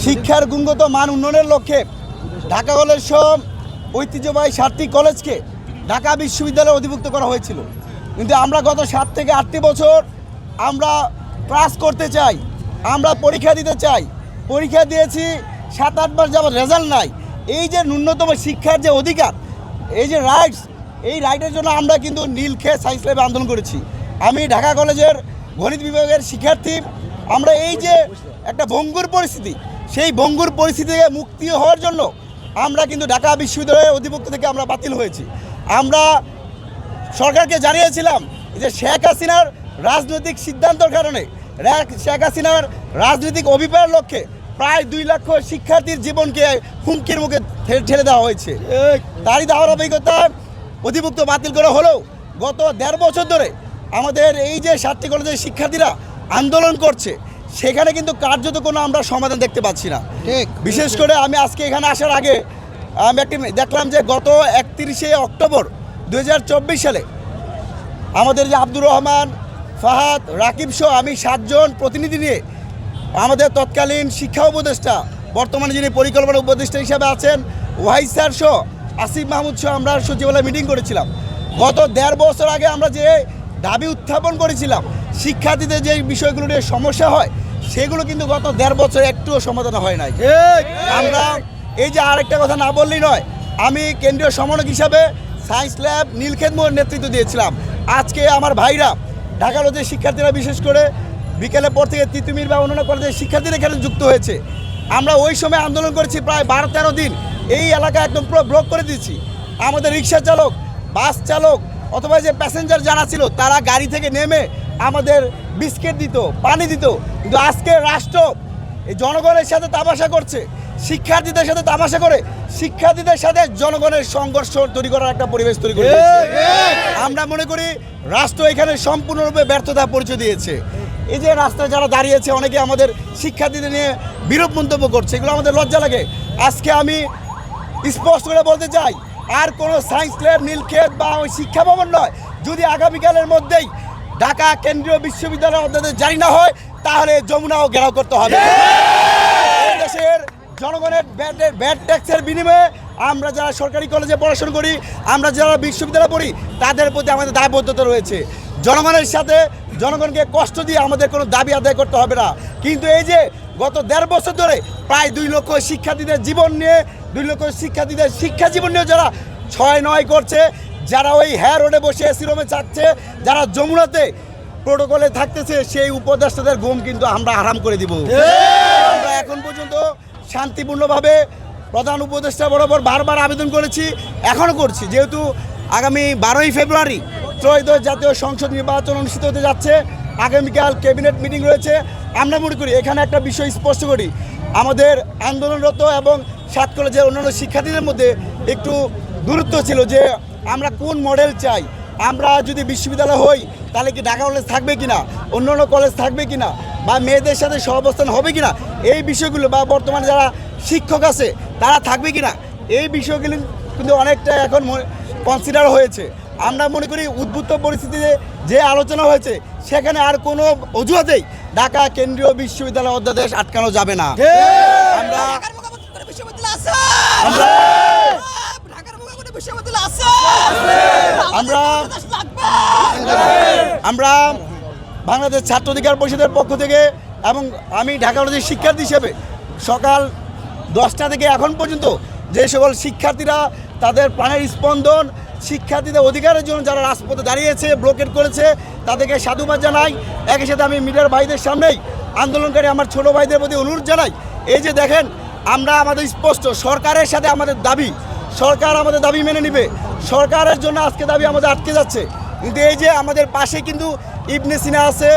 শিক্ষার গুণগত মান উন্নয়নের লক্ষ্যে ঢাকা কলেজ সহ ঐতিহ্যবাহী 7টি কলেজকে ঢাকা বিশ্ববিদ্যালয়ে অধিভুক্ত করা হয়েছিল। কিন্তু আমরা গত 7 থেকে 8টি বছর আমরা ক্লাস করতে চাই, আমরা পরীক্ষা দিতে চাই, পরীক্ষা দিয়েছি 7-8 মাস যাবত রেজাল্ট নাই। এই যে ন্যূনতম শিক্ষার যে অধিকার, এই যে রাইটস, এই রাইটের জন্য আমরা কিন্তু নীলক্ষেত সায়েন্স ল্যাবে আন্দোলন করেছি। আমি ঢাকা কলেজের গণিত বিভাগের শিক্ষার্থী। আমরা এই যে একটা ভঙ্গুর পরিস্থিতি, সেই ভঙ্গুর পরিস্থিতি থেকে মুক্তি হওয়ার জন্য আমরা কিন্তু ঢাকা বিশ্ববিদ্যালয়ের অধিভুক্ত থেকে আমরা বাতিল হয়েছি। আমরা সরকারকে জানিয়েছিলাম যে শেখ হাসিনার রাজনৈতিক সিদ্ধান্তের কারণে, শেখ হাসিনার রাজনৈতিক অভিপ্রায়ের লক্ষ্যে প্রায় 2 লক্ষ শিক্ষার্থীর জীবনকে হুমকির মুখে ঠেলে দেওয়া হয়েছে। তারই ধারাবাহিকতা অধিভুক্ত বাতিল করা হলেও গত 1.5 বছর ধরে আমাদের এই যে 7টি কলেজের শিক্ষার্থীরা আন্দোলন করছে, সেখানে কিন্তু কার্যত কোনো আমরা সমাধান দেখতে পাচ্ছি না। বিশেষ করে আমি আজকে এখানে আসার আগে আমি একটি দেখলাম যে গত 31শে অক্টোবর 2024 সালে আমাদের যে আব্দুর রহমান, ফাহাদ, রাকিব সহ আমি 7 জন প্রতিনিধি নিয়ে আমাদের তৎকালীন শিক্ষা উপদেষ্টা, বর্তমানে যিনি পরিকল্পনা উপদেষ্টা হিসাবে আছেন ওয়াহিদ স্যার সহ আসিফ মাহমুদ সহ আমরা সচিবালয়ে মিটিং করেছিলাম। গত 1.5 বছর আগে আমরা যে দাবি উত্থাপন করেছিলাম, শিক্ষার্থীদের যে বিষয়গুলো নিয়ে সমস্যা হয়, সেগুলো কিন্তু গত 1.5 বছর একটুও সমাধান হয় নাই। আমরা এই যে আরেকটা কথা না বললেই নয়, আমি কেন্দ্রীয় সমন্বয়ক হিসাবে সায়েন্স ল্যাব নীলক্ষেত মোড় নেতৃত্ব দিয়েছিলাম। আজকে আমার ভাইরা ঢাকা কলেজের শিক্ষার্থীরা বিশেষ করে বিকেলের পর থেকে তিতুমির বা অন্যান্য কলেজের শিক্ষার্থীরা এখানে যুক্ত হয়েছে। আমরা ওই সময় আন্দোলন করেছি প্রায় 12-13 দিন। এই এলাকা একদম পুরো ব্লক করে দিয়েছি। আমাদের রিক্সা চালক, বাস চালক অথবা যে প্যাসেঞ্জার যারা ছিল, তারা গাড়ি থেকে নেমে আমাদের বিস্কিট দিত, পানি দিত। কিন্তু আজকে রাষ্ট্র এই জনগণের সাথে তামাশা করছে, শিক্ষার্থীদের সাথে তামাশা করে শিক্ষার্থীদের সাথে জনগণের সংঘর্ষ তৈরি করার একটা পরিবেশ তৈরি করে দিয়েছে। আমরা মনে করি রাষ্ট্র এখানে সম্পূর্ণরূপে ব্যর্থতা পরিচয় দিয়েছে। এই যে রাস্তায় যারা দাঁড়িয়েছে, অনেকে আমাদের শিক্ষার্থীদের নিয়ে বিরূপ মন্তব্য করছে, এগুলো আমাদের লজ্জা লাগে। আজকে আমি স্পষ্ট করে বলতে চাই, আর কোনো সায়েন্স ল্যাব, নীলক্ষেত বা ওই শিক্ষা ভবন নয়, যদি আগামীকালের মধ্যেই ঢাকা কেন্দ্রীয় বিশ্ববিদ্যালয়ের অধ্যাদেশ জারি না হয়, তাহলে যমুনাও ঘেরাও করতে হবে। দেশের জনগণের ব্যাড ট্যাক্সের বিনিময়ে আমরা যারা সরকারি কলেজে পড়াশোনা করি, আমরা যারা বিশ্ববিদ্যালয়ে পড়ি, তাদের প্রতি আমাদের দায়বদ্ধতা রয়েছে। জনগণের সাথে জনগণকে কষ্ট দিয়ে আমাদের কোনো দাবি আদায় করতে হবে না। কিন্তু এই যে গত 1.5 বছর ধরে প্রায় 2 লক্ষ শিক্ষার্থীদের জীবন নিয়ে, 2 লক্ষ শিক্ষার্থীদের শিক্ষা জীবন নিয়ে যারা 6-9 করছে, যারা ওই হ্যাঁ রোডে বসে এসি রুমে চাচ্ছে, যারা যমুনাতে প্রোটোকলে থাকতেছে, সেই উপদেষ্টাদের ঘুম কিন্তু আমরা আরাম করে দিব। আমরা এখন পর্যন্ত শান্তিপূর্ণভাবে প্রধান উপদেষ্টা বরাবর বারবার আবেদন করেছি, এখনও করছি। যেহেতু আগামী 12ই ফেব্রুয়ারি ত্রয়োদশ জাতীয় সংসদ নির্বাচন অনুষ্ঠিত হতে যাচ্ছে, আগামীকাল ক্যাবিনেট মিটিং রয়েছে। আমরা মনে করি এখানে একটা বিষয় স্পষ্ট করি, আমাদের আন্দোলনরত এবং 7 কলেজের অন্যান্য শিক্ষার্থীদের মধ্যে একটু দূরত্ব ছিল যে আমরা কোন মডেল চাই। আমরা যদি বিশ্ববিদ্যালয় হই, তাহলে কি ঢাকা কলেজ থাকবে কিনা, অন্যান্য কলেজ থাকবে কিনা, বা মেয়েদের সাথে সহাবস্থান হবে কিনা, এই বিষয়গুলো, বা বর্তমানে যারা শিক্ষক আছে তারা থাকবে কিনা, এই বিষয়গুলো কিন্তু অনেকটা এখন কনসিডার হয়েছে। আমরা মনে করি উদ্ভূত পরিস্থিতিতে যে আলোচনা হয়েছে, সেখানে আর কোনো অজুহাতেই ঢাকা কেন্দ্রীয় বিশ্ববিদ্যালয় অধ্যাদেশ আটকানো যাবে না। আমরা বাংলাদেশ ছাত্র অধিকার পরিষদের পক্ষ থেকে এবং আমি ঢাকা কলেজের শিক্ষার্থী হিসেবে সকাল 10টা থেকে এখন পর্যন্ত যে সকল শিক্ষার্থীরা তাদের প্রাণের স্পন্দন, শিক্ষার্থীদের অধিকারের জন্য যারা রাজপথে দাঁড়িয়েছে, ব্লকেট করেছে, তাদেরকে সাধুবাদ জানাই। একই সাথে আমি মিডিয়ার ভাইদের সামনেই আন্দোলনকারী আমার ছোট ভাইদের প্রতি অনুরোধ জানাই, এই যে দেখেন, আমরা আমাদের স্পষ্ট সরকারের সাথে আমাদের দাবি, সরকার আমাদের দাবি মেনে নেবে। সরকারের জন্য আজকে দাবি আমাদের আটকে যাচ্ছে। কিন্তু এই যে আমাদের পাশে কিন্তু ইবনে সিনা আছে,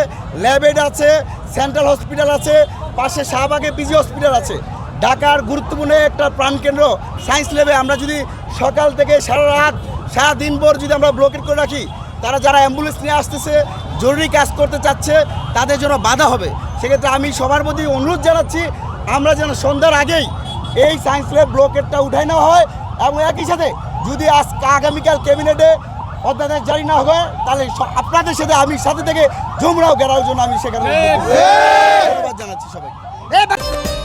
ল্যাবেড আছে, সেন্ট্রাল হসপিটাল আছে, পাশে শাহবাগে পিজি হসপিটাল আছে। ঢাকার গুরুত্বপূর্ণ একটা প্রাণকেন্দ্র সায়েন্স ল্যাবে আমরা যদি সকাল থেকে সারা রাত, সারা দিনভর যদি আমরা ব্লকেট করে রাখি, তারা যারা অ্যাম্বুলেন্স নিয়ে আসতেছে, জরুরি কাজ করতে চাচ্ছে, তাদের জন্য বাধা হবে। সেক্ষেত্রে আমি সবার প্রতি অনুরোধ জানাচ্ছি, আমরা যেন সন্ধ্যার আগেই এই সায়েন্স ল্যাব ব্লকেটটা উঠাই নেওয়া হয়, এবং একই সাথে যদি আগামীকাল ক্যাবিনেটে অধ্যাদেশ জারি না হয়, তাহলে আপনাদের সাথে আমি সাথে থেকে যমুনাও ঘেরাওর জন্য আমি সেখানে ধন্যবাদ জানাচ্ছি সবাইকে।